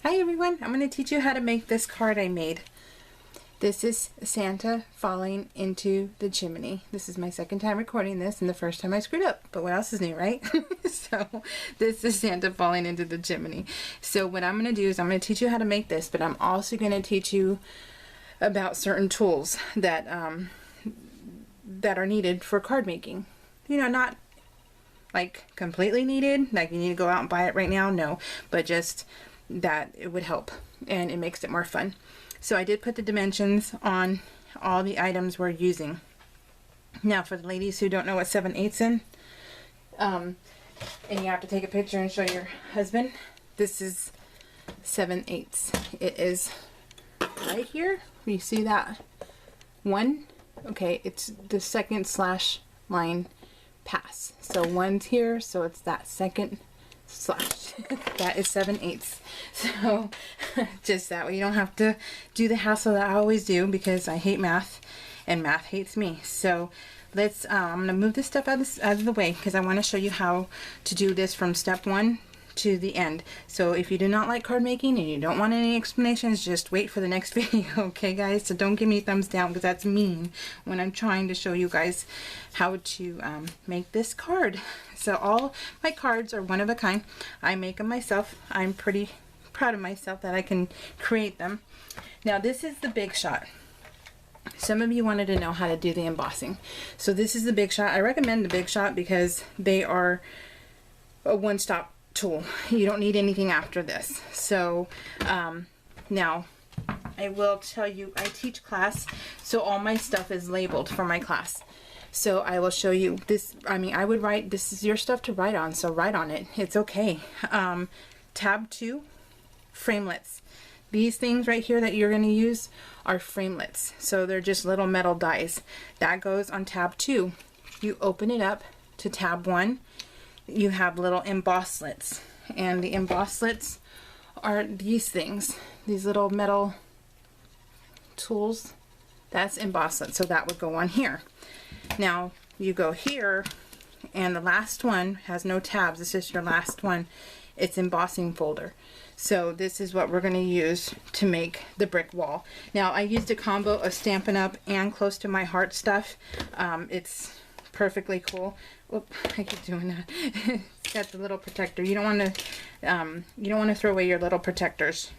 Hi everyone, I'm going to teach you how to make this card I made. This is Santa falling into the chimney. This is my second time recording this and the first time I screwed up, but what else is new, right? So this is Santa falling into the chimney. So what I'm going to do is I'm going to teach you how to make this, but I'm also going to teach you about certain tools that that are needed for card making. You know, not like completely needed, like you need to go out and buy it right now, no, but just that it would help and it makes it more fun. So I did put the dimensions on all the items we're using. Now for the ladies who don't know what 7/8 in, and you have to take a picture and show your husband, this is 7/8. It is right here. You see that one? Okay, it's the second slash line pass. So one's here, so it's that second slash. That is 7/8. So just that way you don't have to do the hassle that I always do, because I hate math and math hates me. So let's I'm gonna move this stuff out of the way, because I want to show you how to do this from step 1 to the end. So if you do not like card making and you don't want any explanations, just wait for the next video, okay guys? So don't give me thumbs down, because that's mean when I'm trying to show you guys how to make this card. So all my cards are one of a kind. I make them myself. I'm pretty proud of myself that I can create them. Now this is the Big Shot. Some of you wanted to know how to do the embossing. So this is the Big Shot. I recommend the Big Shot because they are a one-stop tool. You don't need anything after this. So now I will tell you, I teach class, so all my stuff is labeled for my class. So I will show you this. I mean, I would write, this is your stuff to write on, so write on it. It's okay. Tab 2, framelits. These things right here that you're going to use are framelits. So they're just little metal dies. That goes on tab 2. You open it up to tab 1. You have little embosslets. And the embosslets are these things. These little metal tools. That's embosslet. So that would go on here. Now you go here, and the last one has no tabs. It's just your last one. It's embossing folder. So this is what we're going to use to make the brick wall. Now I used a combo of Stampin' Up! And Close to My Heart stuff. It's perfectly cool. Oop, I keep doing that. It's got the little protector. You don't want to throw away your little protectors.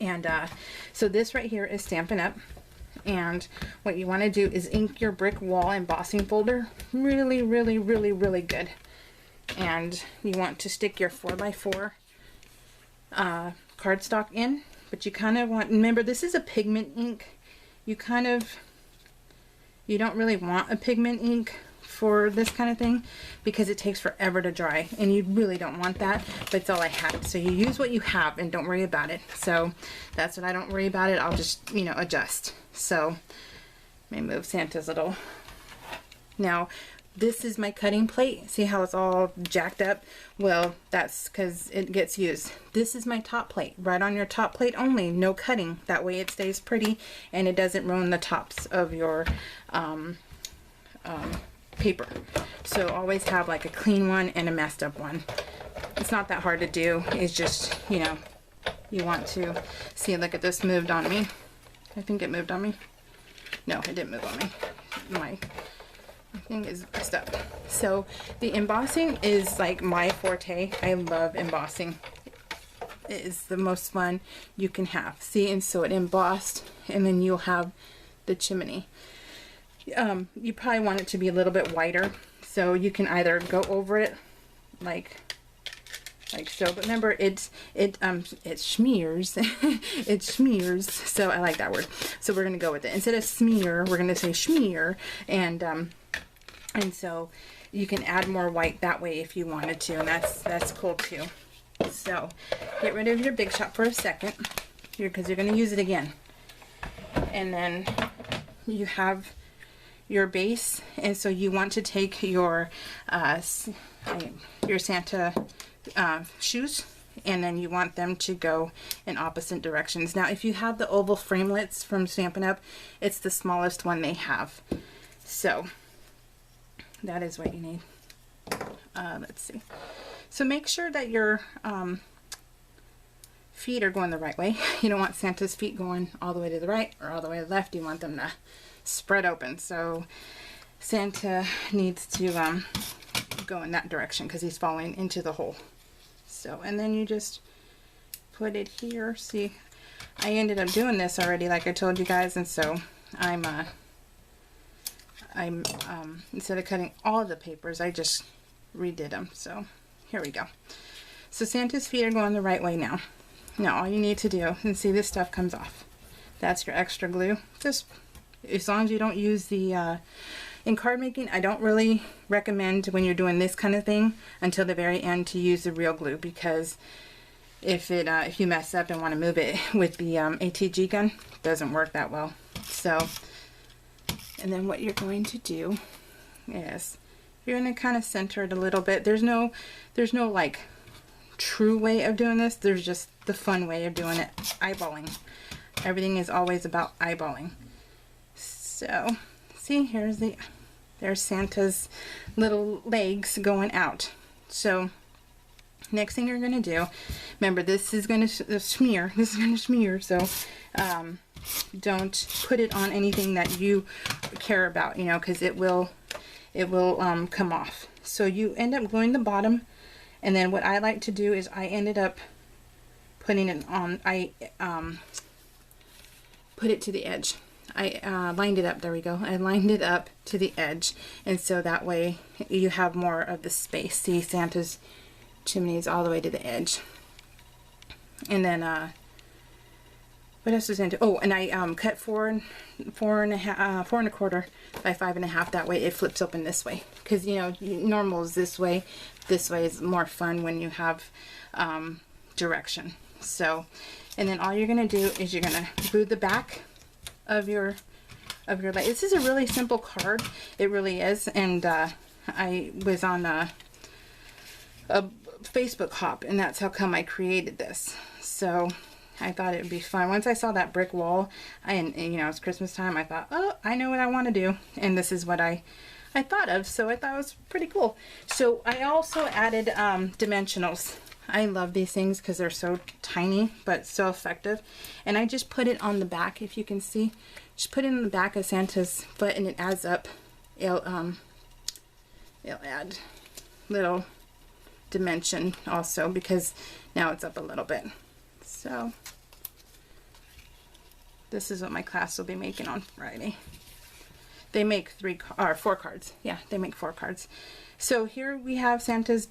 And so this right here is Stampin' Up! And what you want to do is ink your brick wall embossing folder really, really, really, really good. And you want to stick your 4x4 cardstock in, but you kind of want, remember this is a pigment ink. You don't really want a pigment ink for this kind of thing, because it takes forever to dry, and you really don't want that, but it's all I have. So you use what you have and don't worry about it. So that's what I don't worry about it. I'll just, you know, adjust. So let me move Santa's little. Now this is my cutting plate. See how it's all jacked up? Well, that's because it gets used. This is my top plate. Right on your top plate only, no cutting. That way it stays pretty and it doesn't ruin the tops of your paper. So always have like a clean one and a messed up one. It's not that hard to do. It's just, you know, you want to see. Look at this, moved on me. I think it moved on me. No, it didn't move on me. My thing is messed up. So the embossing is like my forte. I love embossing. It is the most fun you can have. See, and so it embossed, and then you'll have the chimney. You probably want it to be a little bit whiter, so you can either go over it like so, but remember it smears. It smears, so I like that word, so we're gonna go with it. Instead of smear, we're gonna say smear, and so you can add more white that way if you wanted to, and that's cool too. So get rid of your Big Shot for a second here, because you're gonna use it again, and then you have your base, and so you want to take your Santa shoes, and then you want them to go in opposite directions. Now if you have the oval framelits from Stampin' Up!, it's the smallest one they have, so that is what you need. Let's see. So make sure that your feet are going the right way. You don't want Santa's feet going all the way to the right or all the way to the left. You want them to spread open. So Santa needs to go in that direction because he's falling into the hole. So, and then you just put it here. See, I ended up doing this already, like I told you guys, and so I'm instead of cutting all the papers, I just redid them. So here we go. So Santa's feet are going the right way now. Now all you need to do, and see this stuff comes off. That's your extra glue. Just as long as you don't use the in card making, I don't really recommend when you're doing this kind of thing until the very end to use the real glue, because if you mess up and want to move it with the ATG gun, it doesn't work that well. So, and then what you're going to do is you're going to kind of center it a little bit. There's no like true way of doing this. There's just the fun way of doing it, eyeballing. Everything is always about eyeballing. So, see, there's Santa's little legs going out. So, next thing you're going to do, remember this is going to smear. This is going to smear, so don't put it on anything that you care about, you know, because it will come off. So you end up gluing the bottom, and then what I like to do is I ended up putting it on. I put it to the edge. I lined it up. There we go. I lined it up to the edge, and so that way you have more of the space. See, Santa's chimney is all the way to the edge. And then what else is into? Oh, and I cut four and a quarter by 5.5. That way it flips open this way, because you know normal is this way. This way is more fun when you have direction. So, and then all you're gonna do is you're gonna glue the back of your leg. This is a really simple card. It really is. And I was on a Facebook hop, and that's how come I created this. So I thought it would be fun. Once I saw that brick wall, and you know, it's Christmas time, I thought, oh, I know what I want to do. And this is what I thought of. So I thought it was pretty cool. So I also added dimensionals. I love these things because they're so tiny but so effective. And I just put it on the back, if you can see. Just put it in the back of Santa's foot, and it adds up. It'll add little dimension also, because now it's up a little bit. So this is what my class will be making on Friday. They make 4 cards. Yeah, they make 4 cards. So here we have Santa's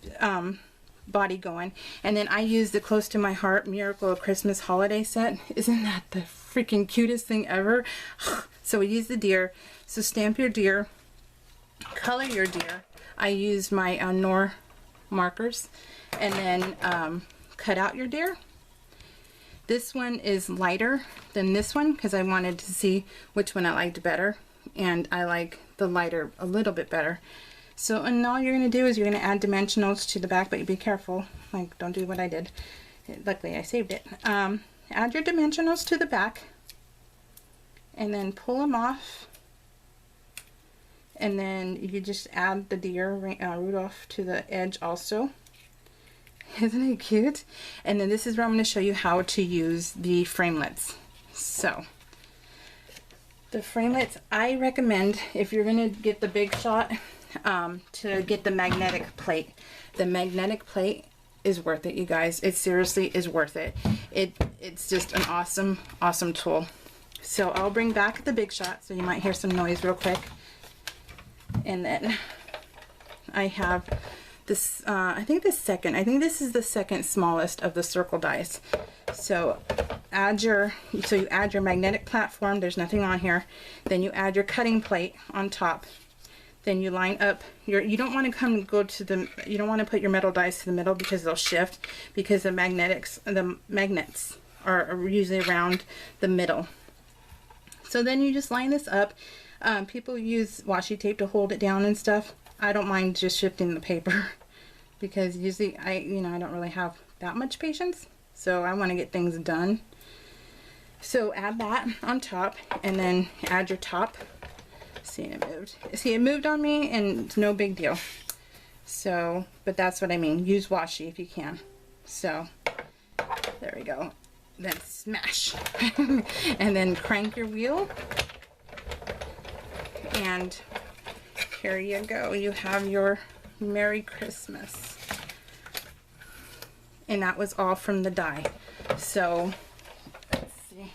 body going, and then I use the Close to My Heart Miracle Christmas Holiday set. Isn't that the freaking cutest thing ever? So we use the deer. So stamp your deer, color your deer. I use my Nor markers, and then cut out your deer. This one is lighter than this one because I wanted to see which one I liked better, and I like the lighter a little bit better. So, and all you're going to do is you're going to add dimensionals to the back, but be careful, like don't do what I did. Luckily I saved it. Add your dimensionals to the back, and then pull them off, and then you just add the deer Rudolph to the edge also. Isn't it cute? And then this is where I'm going to show you how to use the framelits. So the framelits, I recommend, if you're going to get the big shot, to get the magnetic plate. The magnetic plate is worth it, you guys. It seriously is worth it. It's just an awesome tool. So I'll bring back the big shot, so you might hear some noise real quick. And then I have this, I think this is the second smallest of the circle dies. So you add your magnetic platform. There's nothing on here. Then you add your cutting plate on top. Then you line up you don't want to you don't want to put your metal dies to the middle, because they'll shift, because the magnets are usually around the middle. So then you just line this up. People use washi tape to hold it down and stuff. I don't mind just shifting the paper, because usually I don't really have that much patience, so I want to get things done. So add that on top, and then add your top. See, it moved. See, it moved on me, and it's no big deal. So, but that's what I mean. Use washi if you can. So, there we go. Then smash. And then crank your wheel. And here you go. You have your Merry Christmas. And that was all from the die. So, let's see.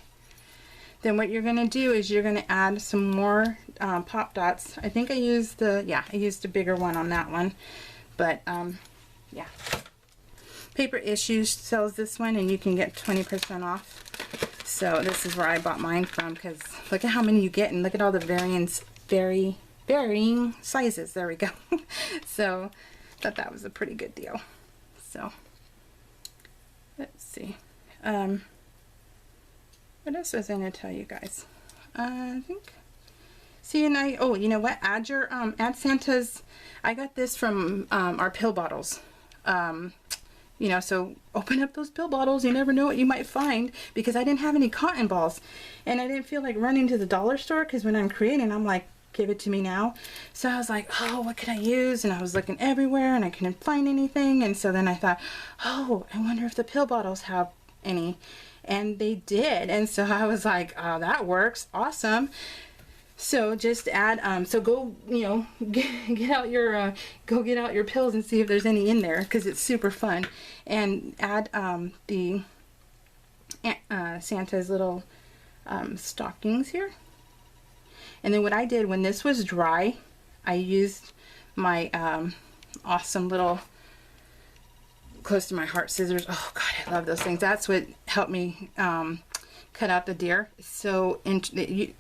Then what you're going to do is you're going to add some more pop dots. I think I used the bigger one on that one. But, yeah. Paper Issues sells this one, and you can get 20% off. So this is where I bought mine from, because look at how many you get, and look at all the varying sizes. There we go. So I thought that was a pretty good deal. So let's see. What else was I going to tell you guys? I think. See, and oh, you know what? Add your add Santa's. I got this from our pill bottles. You know, so open up those pill bottles. You never know what you might find, because I didn't have any cotton balls, and I didn't feel like running to the dollar store, because when I'm creating, I'm like, give it to me now. So I was like, oh, what can I use? And I was looking everywhere, and I couldn't find anything. And so then I thought, oh, I wonder if the pill bottles have any. And they did. And so I was like, oh, that works. Awesome. So just add, so go, you know, get out your, go get out your pills and see if there's any in there, because it's super fun. And add the Santa's little stockings here. And then what I did when this was dry, I used my awesome little close to my heart scissors. Oh God, I love those things. That's what helped me cut out the deer. So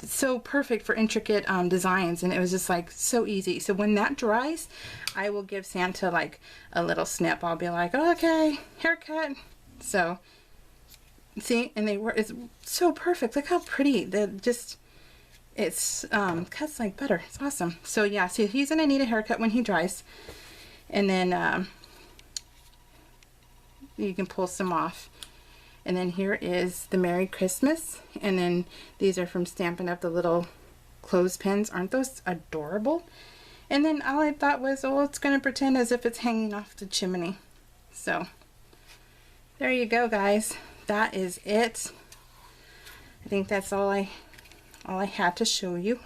so perfect for intricate designs, and it was just like so easy. So when that dries, I will give Santa like a little snip. I'll be like, oh, okay, haircut. So see, and they were, it's so perfect. Look how pretty. It's cuts like butter. It's awesome. So yeah, see, he's gonna need a haircut when he dries, and then you can pull some off. And then here is the Merry Christmas, and then these are from Stampin' Up, the little clothespins. Aren't those adorable? And then all I thought was, oh, it's gonna pretend as if it's hanging off the chimney. So there you go, guys. That is it. I think that's all I had to show you.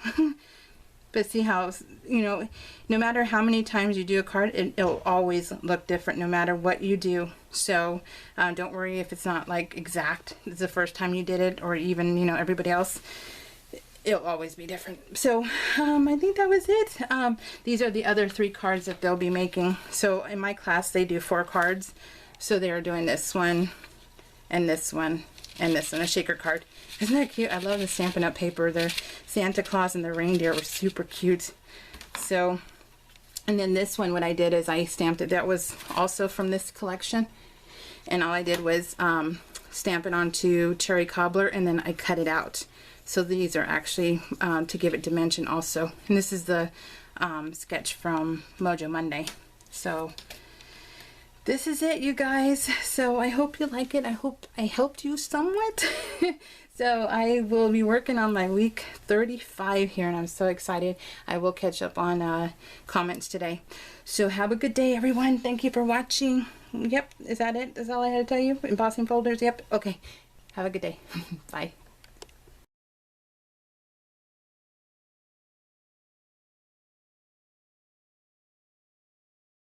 But see how, you know, no matter how many times you do a card, it'll always look different no matter what you do. So don't worry if it's not like exact. It's the first time you did it, or even, you know, everybody else. It'll always be different. So I think that was it. These are the other 3 cards that they'll be making. So in my class, they do 4 cards. So they are doing this one, and this one, and this one, a shaker card. Isn't that cute? I love the Stampin' Up paper. The Santa Claus and the reindeer were super cute. So, and then this one, what I did is I stamped it. That was also from this collection. And all I did was stamp it onto cherry cobbler, and then I cut it out. So these are actually to give it dimension also. And this is the sketch from Mojo Monday. So this is it, you guys. So I hope you like it. I hope I helped you somewhat. So I will be working on my week 35 here, and I'm so excited. I will catch up on comments today. So have a good day, everyone. Thank you for watching. Yep, is that it? Is all I had to tell you? Embossing folders? Yep. Okay. Have a good day. Bye.